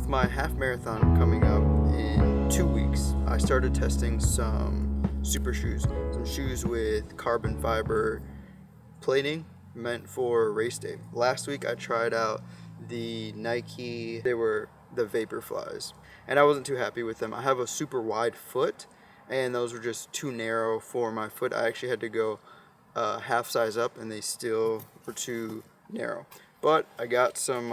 With my half marathon coming up in 2 weeks, I started testing some super shoes, some shoes with carbon fiber plating meant for race day. Last week I tried out the Nike, they were the Vaporflies, and I wasn't too happy with them. I have a super wide foot, and those were just too narrow for my foot. I actually had to go half size up, and they still were too narrow. But I got some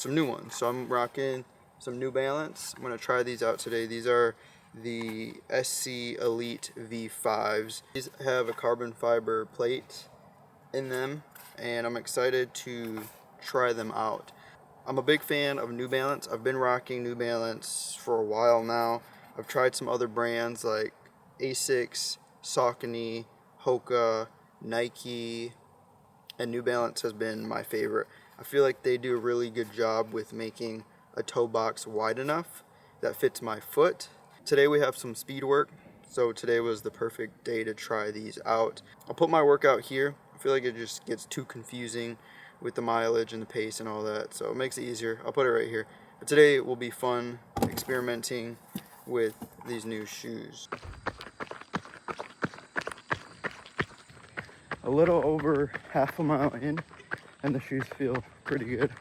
new ones, so I'm rocking some New Balance. I'm gonna try these out today. These are the SC Elite V5s. These have a carbon fiber plate in them, and I'm excited to try them out. I'm a big fan of New Balance. I've been rocking New Balance for a while now. I've tried some other brands like Asics, Saucony, Hoka, Nike, and New Balance has been my favorite. I feel like they do a really good job with making a toe box wide enough that fits my foot. Today we have some speed work, so today was the perfect day to try these out. I'll put my workout here. I feel like it just gets too confusing with the mileage and the pace and all that, so it makes it easier. I'll put it right here. But today will be fun experimenting with these new shoes. A little over half a mile in, and the shoes feel pretty good.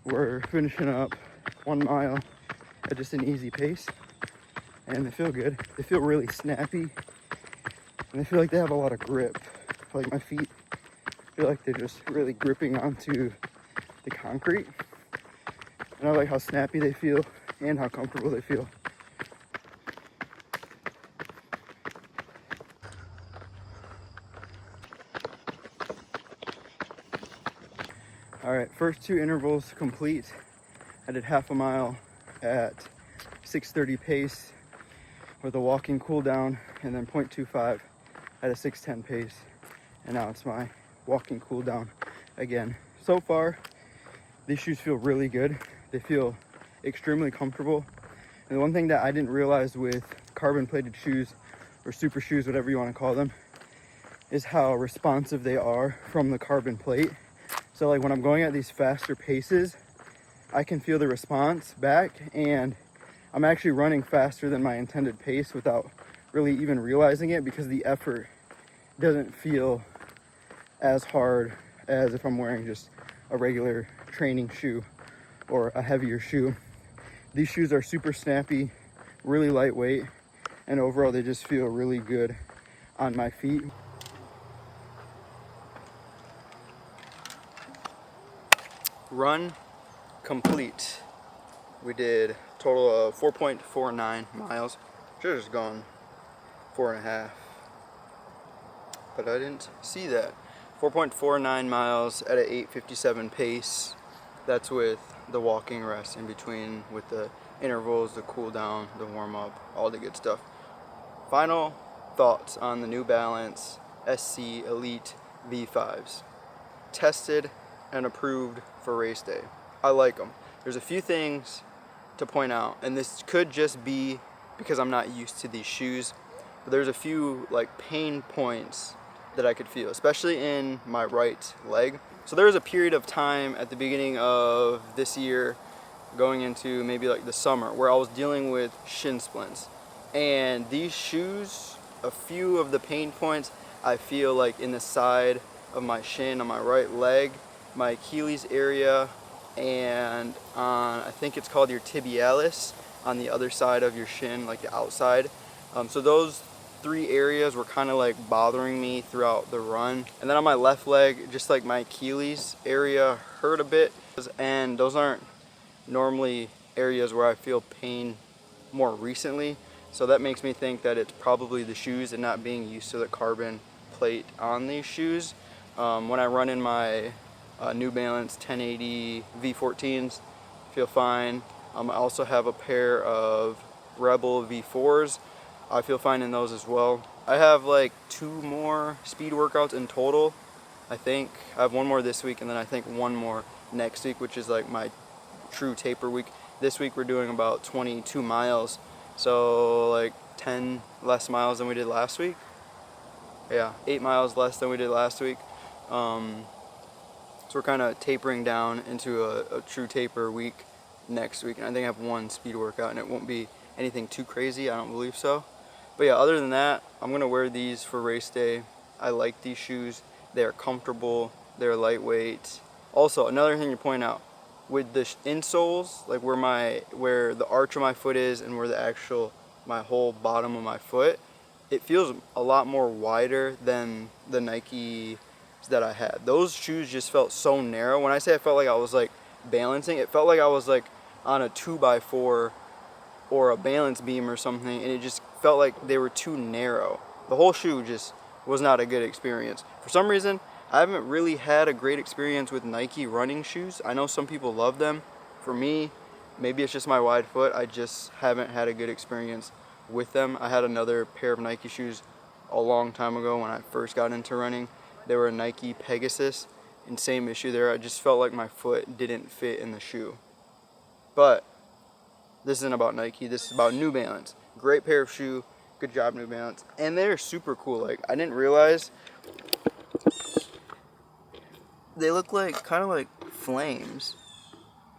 We're finishing up 1 mile at just an easy pace, and they feel good. They feel really snappy, and I feel like they have a lot of grip. Like my feet feel like they're just really gripping onto the concrete, and I like how snappy they feel and how comfortable they feel. All right, first 2 intervals complete. I did half a mile at 6:30 pace with a walking cool down, and then 0.25 at a 6:10 pace. And now it's my walking cool down again. So far, these shoes feel really good. They feel extremely comfortable. And the one thing that I didn't realize with carbon plated shoes or super shoes, whatever you want to call them, is how responsive they are from the carbon plate. So like when I'm going at these faster paces, I can feel the response back, and I'm actually running faster than my intended pace without really even realizing it, because the effort doesn't feel as hard as if I'm wearing just a regular training shoe or a heavier shoe. These shoes are super snappy, really lightweight, and overall they just feel really good on my feet. Run complete. We did a total of 4.49 miles. Should have just gone 4.5, but I didn't see that. 4.49 miles at an 8:57 pace. That's with the walking rest in between, with the intervals, the cool down, the warm up, all the good stuff. Final thoughts on the New Balance SC Elite V5s. Tested and approved for race day. I like them. There's a few things to point out, and this could just be because I'm not used to these shoes, but there's a few like pain points that I could feel, especially in my right leg. So there was a period of time at the beginning of this year, going into maybe like the summer, where I was dealing with shin splints, and these shoes, a few of the pain points I feel like in the side of my shin on my right leg, my Achilles area, and on, I think it's called your tibialis, on the other side of your shin, like the outside. So those 3 areas were kind of like bothering me throughout the run. And then on my left leg, just like my Achilles area hurt a bit, and those aren't normally areas where I feel pain more recently. So that makes me think that it's probably the shoes and not being used to the carbon plate on these shoes. When I run in my New Balance 1080 V14s, feel fine. I also have a pair of Rebel V4s. I feel fine in those as well. I have like 2 more speed workouts in total, I think. I have 1 more this week, and then I think 1 more next week, which is like my true taper week. This week we're doing about 22 miles, so like 10 less miles than we did last week. Yeah, 8 miles less than we did last week. So we're kind of tapering down into a true taper week next week. And I think I have one speed workout, and it won't be anything too crazy. I don't believe so. But yeah, other than that, I'm going to wear these for race day. I like these shoes. They are comfortable. They're lightweight. Also, another thing to point out, with the insoles, like where the arch of my foot is and where my whole bottom of my foot, it feels a lot more wider than the Nike that I had. Those shoes just felt so narrow. When I say I felt like I was like balancing, it felt like I was like on a 2x4 or a balance beam or something, and it just felt like they were too narrow. The whole shoe just was not a good experience. For some reason, I haven't really had a great experience with Nike running shoes. I know some people love them. For me, maybe it's just my wide foot. I just haven't had a good experience with them. I had another pair of Nike shoes a long time ago when I first got into running. They were a Nike Pegasus, and same issue there. I just felt like my foot didn't fit in the shoe. But this isn't about Nike, this is about New Balance. Great pair of shoe, good job New Balance. And they're super cool. Like, I didn't realize they look like kind of like flames,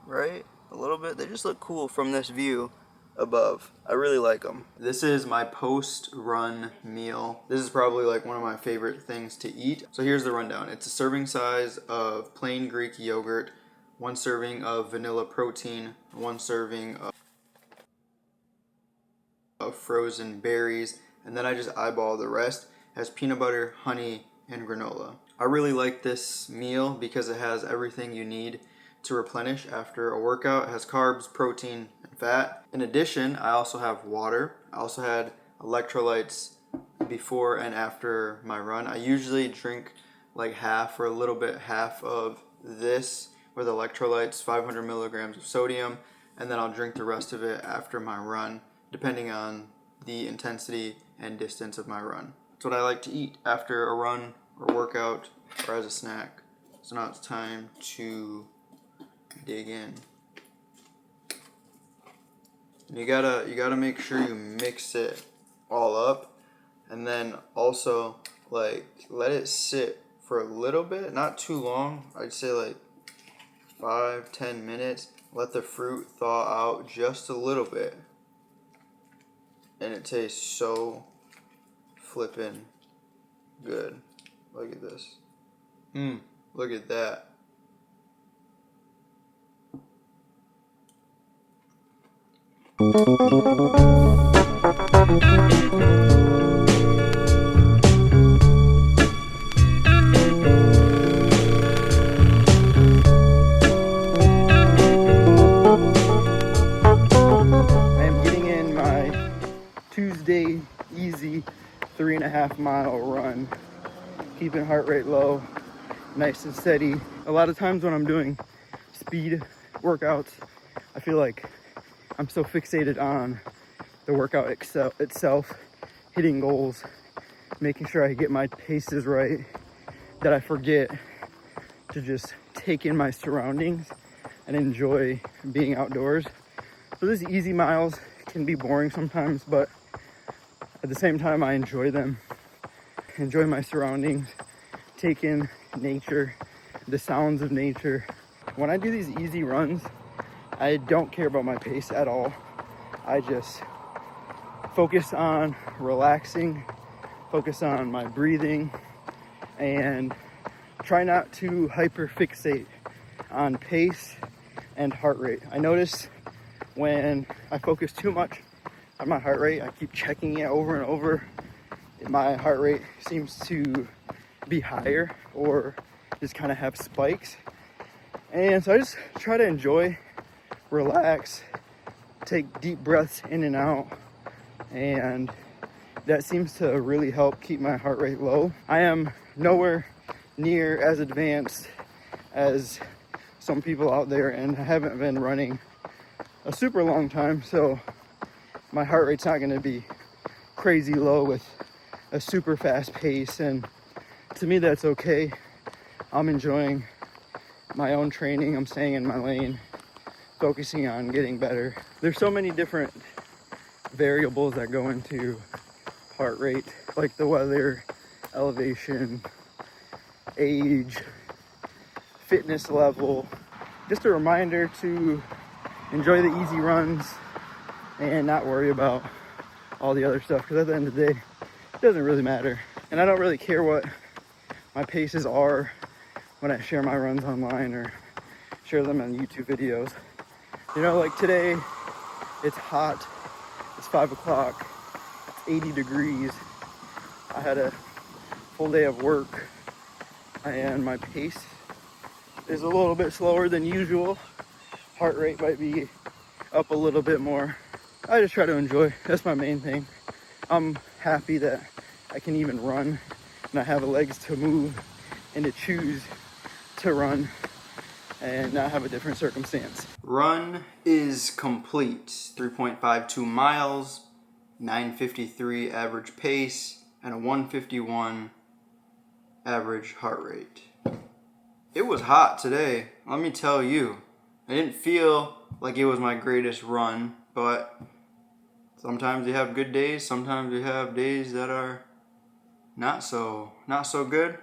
right? A little bit. They just look cool from this view above. I really like them. This is my post-run meal. This is probably like one of my favorite things to eat. So here's the rundown. It's a serving size of plain Greek yogurt, 1 serving of vanilla protein, 1 serving of frozen berries, and then I just eyeball the rest. It has peanut butter, honey, and granola. I really like this meal because it has everything you need to replenish after a workout. It has carbs, protein, and fat. In addition, I also have water. I also had electrolytes before and after my run. I usually drink like half or a little bit half of this with electrolytes, 500 milligrams of sodium, and then I'll drink the rest of it after my run, depending on the intensity and distance of my run. That's what I like to eat after a run or workout or as a snack. So now it's time to dig in. And you gotta make sure you mix it all up, and then also like let it sit for a little bit, not too long. I'd say like 5-10 minutes. Let the fruit thaw out just a little bit, and it tastes so flippin' good. Look at this. Look at that. I am getting in my Tuesday easy 3.5 mile run, keeping heart rate low, nice and steady. A lot of times when I'm doing speed workouts, I feel like I'm so fixated on the workout itself, hitting goals, making sure I get my paces right, that I forget to just take in my surroundings and enjoy being outdoors. So these easy miles can be boring sometimes, but at the same time I enjoy them. Enjoy my surroundings, take in nature, the sounds of nature. When I do these easy runs, I don't care about my pace at all. I just focus on relaxing, focus on my breathing, and try not to hyperfixate on pace and heart rate. I notice when I focus too much on my heart rate, I keep checking it over and over, my heart rate seems to be higher or just kind of have spikes. And so I just try to enjoy, relax, take deep breaths in and out, and that seems to really help keep my heart rate low. I am nowhere near as advanced as some people out there, and I haven't been running a super long time, so my heart rate's not going to be crazy low with a super fast pace, and to me that's okay. I'm enjoying my own training. I'm staying in my lane, focusing on getting better. There's so many different variables that go into heart rate, like the weather, elevation, age, fitness level. Just a reminder to enjoy the easy runs and not worry about all the other stuff, because at the end of the day, it doesn't really matter. And I don't really care what my paces are when I share my runs online or share them on YouTube videos. You know, like today, it's hot, it's 5 o'clock, it's 80 degrees. I had a full day of work and my pace is a little bit slower than usual. Heart rate might be up a little bit more. I just try to enjoy, that's my main thing. I'm happy that I can even run and I have the legs to move and to choose to run and not have a different circumstance. Run is complete. 3.52 miles, 9:53 average pace, and a 151 average heart rate. It was hot today, let me tell you. I didn't feel like it was my greatest run, but sometimes you have good days, sometimes you have days that are not so good,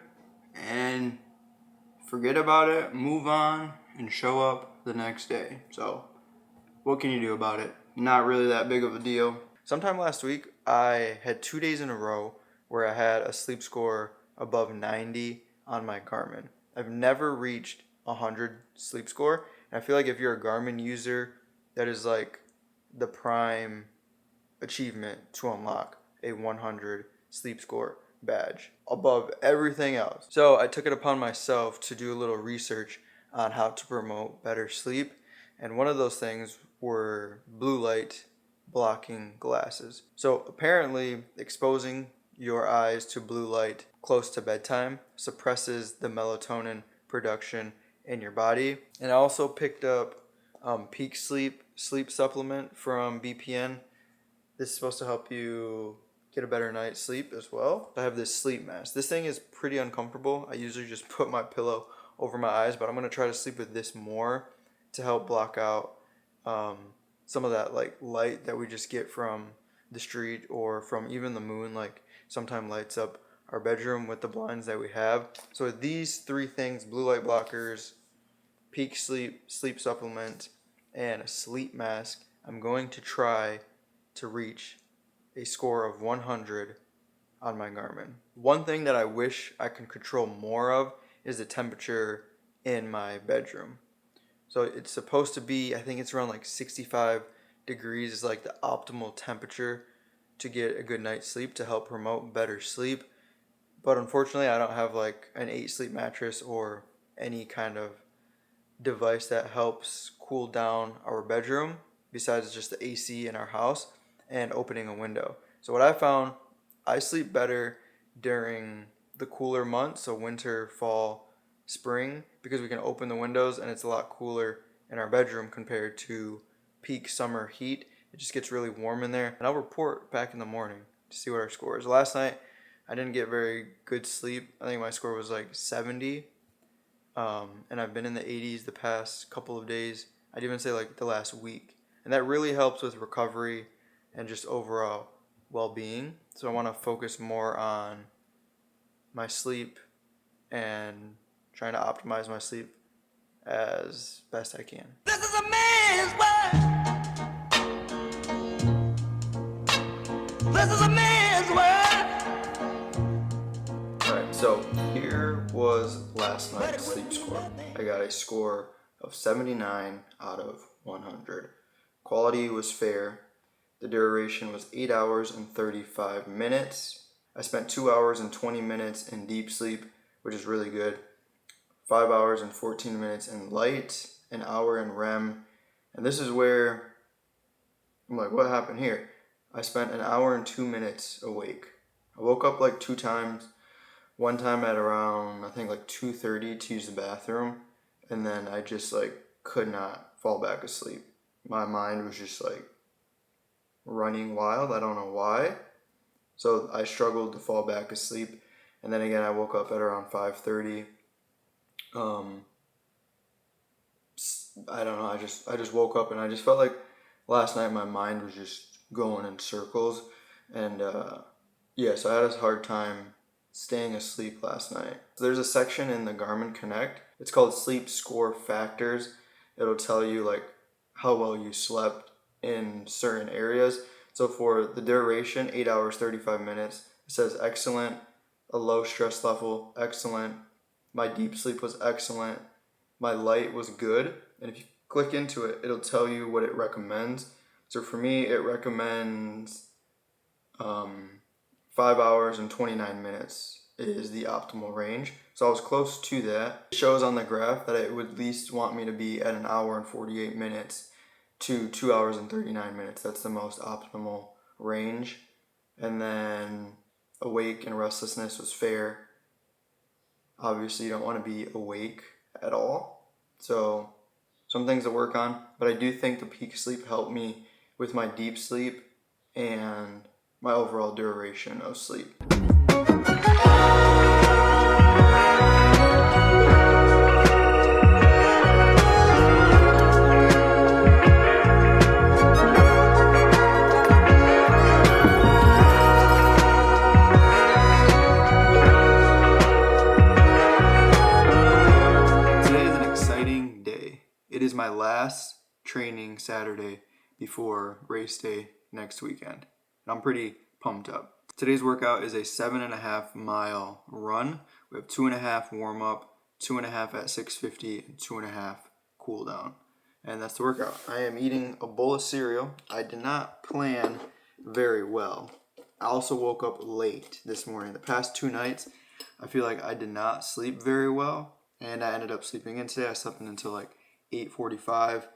and forget about it, move on, and show up the next day. So what can you do about it? Not really that big of a deal. Sometime last week, I had 2 days in a row where I had a sleep score above 90 on my Garmin. I've never reached 100 sleep score. And I feel like if you're a Garmin user, that is like the prime achievement to unlock a 100 sleep score badge above everything else. So I took it upon myself to do a little research on how to promote better sleep. And one of those things were blue light blocking glasses. So apparently exposing your eyes to blue light close to bedtime suppresses the melatonin production in your body. And I also picked up Peak Sleep supplement from BPN. This is supposed to help you get a better night's sleep as well. I have this sleep mask. This thing is pretty uncomfortable. I usually just put my pillow over my eyes, but I'm gonna try to sleep with this more to help block out some of that like light that we just get from the street or from even the moon, like sometimes lights up our bedroom with the blinds that we have. So with these 3 things, blue light blockers, Peak Sleep supplement, and a sleep mask, I'm going to try to reach a score of 100 on my Garmin. One thing that I wish I could control more of is the temperature in my bedroom. So it's supposed to be, I think it's around like 65 degrees is like the optimal temperature to get a good night's sleep to help promote better sleep. But unfortunately, I don't have like an 8 sleep mattress or any kind of device that helps cool down our bedroom besides just the AC in our house and opening a window. So what I found, I sleep better during the cooler months, so winter, fall, spring, because we can open the windows and it's a lot cooler in our bedroom compared to peak summer heat. It just gets really warm in there. And I'll report back in the morning to see what our score is. Last night, I didn't get very good sleep. I think my score was like 70. And I've been in the 80s the past couple of days. I'd even say like the last week. And that really helps with recovery and just overall well-being. So I want to focus more on my sleep and trying to optimize my sleep as best I can. This is a man's world. This is a man's world. Alright, so here was last night's sleep score. I got a score of 79 out of 100. Quality was fair. The duration was 8 hours and 35 minutes. I spent 2 hours and 20 minutes in deep sleep, which is really good. 5 hours and 14 minutes in light, an hour in REM. And this is where I'm like, what happened here? I spent an hour and 2 minutes awake. I woke up like 2 times. One time at around, I think like 2:30 to use the bathroom. And then I just like could not fall back asleep. My mind was just like running wild. I don't know why. So I struggled to fall back asleep. And then again, I woke up at around 5:30. I don't know. I just woke up and I just felt like last night my mind was just going in circles. And yeah, so I had a hard time staying asleep last night. So there's a section in the Garmin Connect. It's called Sleep Score Factors. It'll tell you like how well you slept in certain areas. So for the duration, 8 hours, 35 minutes, it says excellent, a low stress level, excellent. My deep sleep was excellent. My light was good. And if you click into it, it'll tell you what it recommends. So for me, it recommends 5 hours and 29 minutes is the optimal range. So I was close to that. It shows on the graph that it would at least want me to be at 1 hour and 48 minutes to 2 hours and 39 minutes. That's the most optimal range. And then awake and restlessness was fair. Obviously, you don't want to be awake at all. So some things to work on. But I do think the peak sleep helped me with my deep sleep and my overall duration of sleep. Today is an exciting day. It is my last training Saturday before race day next weekend. I'm pretty pumped up. Today's workout is a 7.5 mile run. We have 2.5 warm up, 2.5 at 650, and 2.5 cool down. And that's the workout. I am eating a bowl of cereal. I did not plan very well. I also woke up late this morning. The past 2 nights, I feel like I did not sleep very well. And I ended up sleeping in today. I slept in until like 8:45.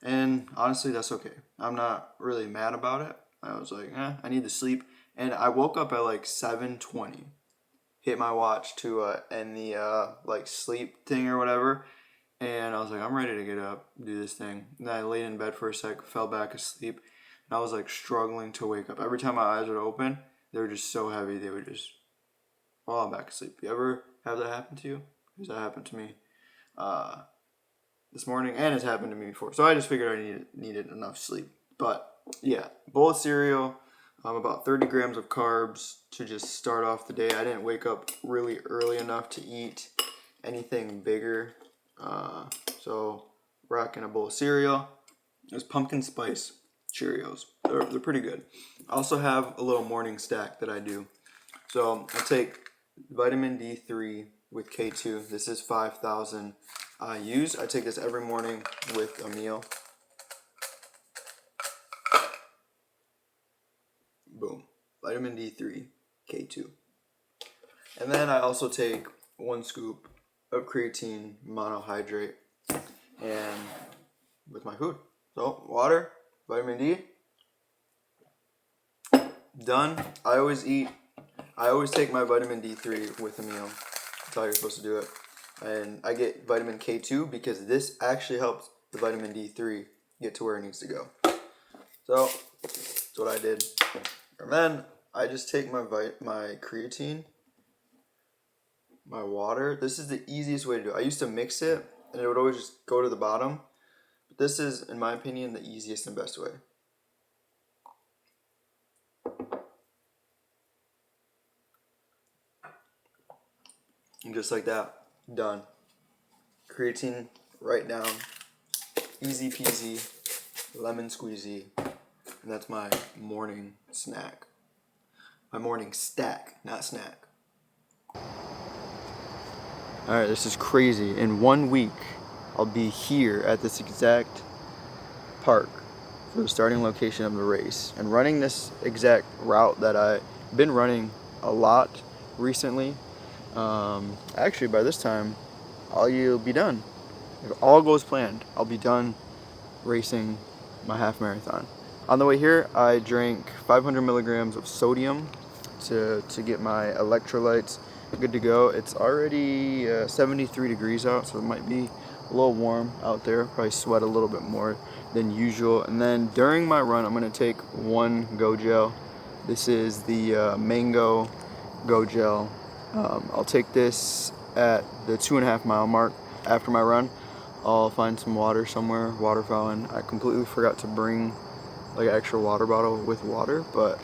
And honestly, that's okay. I'm not really mad about it. I was like, I need to sleep. And I woke up at like 7:20. Hit my watch to end the like sleep thing or whatever. And I was like, I'm ready to get up, do this thing. And then I laid in bed for a sec, fell back asleep. And I was like struggling to wake up. Every time my eyes would open, they were just so heavy. They would just fall back asleep. You ever have that happen to you? Because that happened to me this morning, and it's happened to me before. So I just figured I needed enough sleep. But yeah, bowl of cereal, about 30 grams of carbs to just start off the day. I didn't wake up really early enough to eat anything bigger. So rocking a bowl of cereal. There's pumpkin spice Cheerios. They're pretty good. I also have a little morning stack that I do. So I take vitamin D3 with K2. This is 5,000 IUs. I take this every morning with a meal. Boom. Vitamin D3, K2. And then I also take 1 scoop of creatine monohydrate and with my food. So water, vitamin D. Done. I always take my vitamin D3 with a meal. That's how you're supposed to do it. And I get vitamin K2 because this actually helps the vitamin D3 get to where it needs to go. So that's what I did. And then I just take my creatine, my water. This is the easiest way to do it. I used to mix it and it would always just go to the bottom. But this is, in my opinion, the easiest and best way. And just like that, done. Creatine right down. Easy peasy, lemon squeezy. And that's my morning snack. My morning stack, not snack. Alright, this is crazy. In 1 week, I'll be here at this exact park for the starting location of the race. And running this exact route that I've been running a lot recently. Actually, by this time, you'll be done. If all goes planned, I'll be done racing my half marathon. On the way here, I drank 500 milligrams of sodium to get my electrolytes good to go. It's already 73 degrees out, so it might be a little warm out there. Probably sweat a little bit more than usual. And then during my run, I'm going to take 1 Go Gel. This is the Mango Go Gel. I'll take this at the 2.5 mile mark after my run. I'll find some water somewhere, water fountain. I completely forgot to bring like an extra water bottle with water, but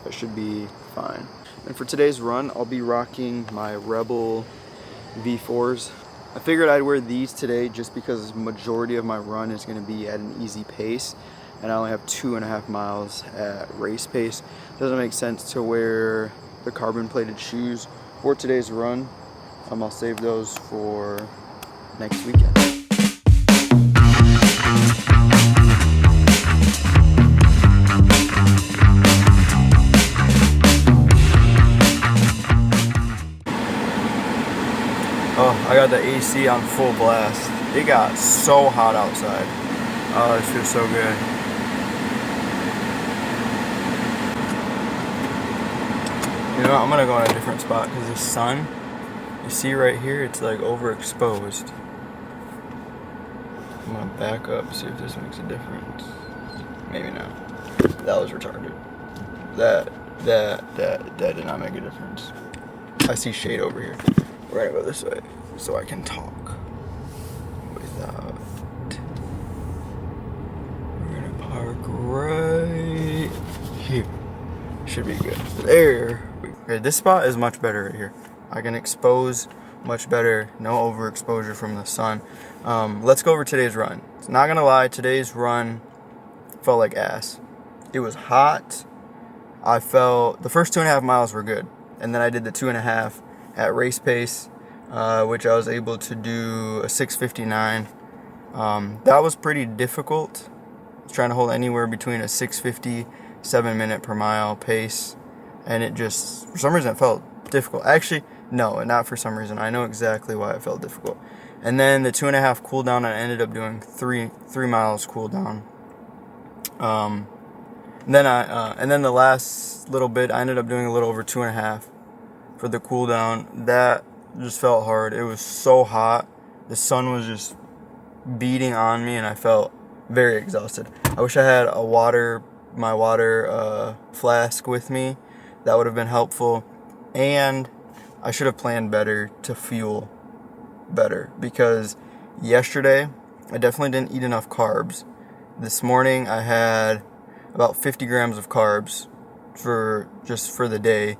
that should be fine. And for today's run, I'll be rocking my Rebel V4s. I figured I'd wear these today just because the majority of my run is going to be at an easy pace, and I only have 2.5 miles at race pace. Doesn't make sense to wear the carbon plated shoes for today's run. I'll save those for next weekend. Oh, I got the AC on full blast. It got so hot outside. Oh, this feels so good. You know what, I'm gonna go in a different spot because the sun, you see right here, it's like overexposed. I'm gonna back up, see if this makes a difference. Maybe not. That was retarded. That did not make a difference. I see shade over here. We're gonna go this way so I can talk without. We're gonna park right here. Should be good. There. Okay, this spot is much better right here. I can expose much better. No overexposure from the sun. Let's go over today's run. Not gonna lie, today's run felt like ass. It was hot. I felt the first 2.5 miles were good, and then I did the 2.5 at race pace, which I was able to do a 6:59. That was pretty difficult. I was trying to hold anywhere between a 6:50, 7 minute per mile pace, and it just, for some reason, it felt difficult. Actually, no, not for some reason. I know exactly why it felt difficult. And then the 2.5 cool down, I ended up doing 3 miles cool down. And then the last little bit, I ended up doing a little over 2.5 for the cool down. That just felt hard. It was so hot. The sun was just beating on me, and I felt very exhausted. I wish I had my water flask with me. That would have been helpful. And I should have planned better to fuel better, because yesterday I definitely didn't eat enough carbs. This morning I had about 50 grams of carbs for the day.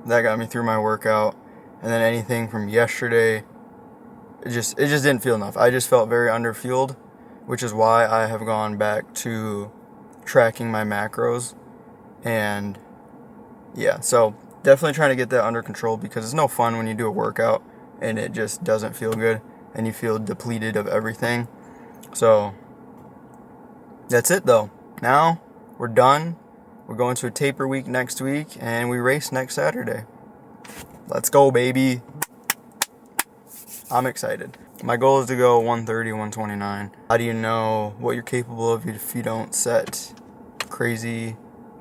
That got me through my workout. And then anything from yesterday, it just didn't feel enough. I just felt very underfueled, which is why I have gone back to tracking my macros. And yeah, so definitely trying to get that under control, because it's no fun when you do a workout and it just doesn't feel good and you feel depleted of everything. So that's it though. Now we're done. We're going to a taper week next week, and we race next Saturday. Let's go, baby. I'm excited. My goal is to go 130, 129. How do you know what you're capable of if you don't set crazy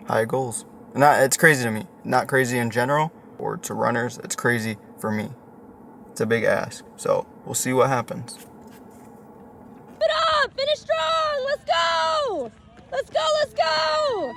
high goals? It's crazy to me. Not crazy in general or to runners. It's crazy for me. It's a big ask. So we'll see what happens. Keep it up! Finish strong! Let's go! Let's go! Let's go! Woo!